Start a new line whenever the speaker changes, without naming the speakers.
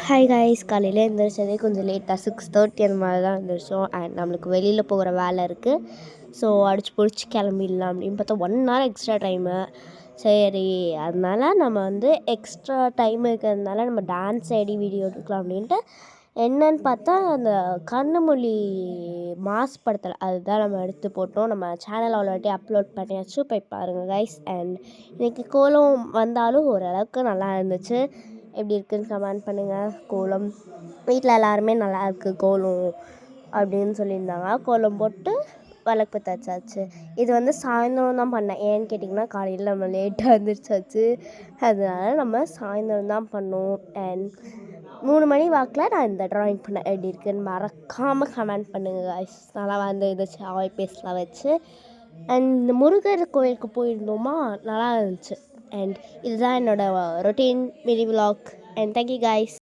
Hi guys, காலையில் எழுந்திரிச்சதே கொஞ்சம் லேட்டாக 6:30 அந்த மாதிரி தான் எழுந்திரிச்சோம். அண்ட் நம்மளுக்கு வெளியில் போகிற வேலை இருக்குது. ஸோ அடிச்சு பிடிச்சி கிளம்பிடலாம் அப்படின்னு பார்த்தா 1 hour எக்ஸ்ட்ரா டைமு. சரி, அதனால நம்ம வந்து எக்ஸ்ட்ரா டைம் இருக்கிறதுனால நம்ம டான்ஸ் ஆடி வீடியோ எடுக்கலாம் அப்படின்ட்டு என்னன்னு பார்த்தா அந்த கண்ணமொழி மாஸ் படத்தில் அதுதான் நம்ம எடுத்து போட்டோம். நம்ம சேனல் ஆல்ரெடி அப்லோட் பண்ணியாச்சு, போய் பாருங்கள் கைஸ். அண்ட் இன்றைக்கி கோலம் வந்தாலும் ஓரளவுக்கு நல்லா இருந்துச்சு. எப்படி இருக்குதுன்னு கமெண்ட் பண்ணுங்கள். கோலம் வீட்டில் எல்லாருமே நல்லா இருக்குது கோலம் அப்படின்னு சொல்லியிருந்தாங்க. கோலம் போட்டு விளக்கு பற்றாச்சு. இது வந்து சாயந்தரம் தான் பண்ணேன். ஏன்னு கேட்டிங்கன்னா காலையில் நம்ம லேட்டாக எழுந்திரிச்சாச்சு. அதனால் நம்ம சாயந்தரம் தான் பண்ணோம். அண்ட் 3 மணி வாக்கில் நான் இந்த ட்ராயிங் பண்ணேன். எப்படி இருக்குதுன்னு மறக்காமல் கமெண்ட் பண்ணுங்கள் guys. நல்லா வந்து இது சாய் பேஸ்லாம் வச்சு. அண்ட் இந்த முருகர் கோயிலுக்கு போயிருந்தோமா, நல்லா இருந்துச்சு. அண்ட் இதுதான் என்னோடய routine mini vlog. And thank you guys.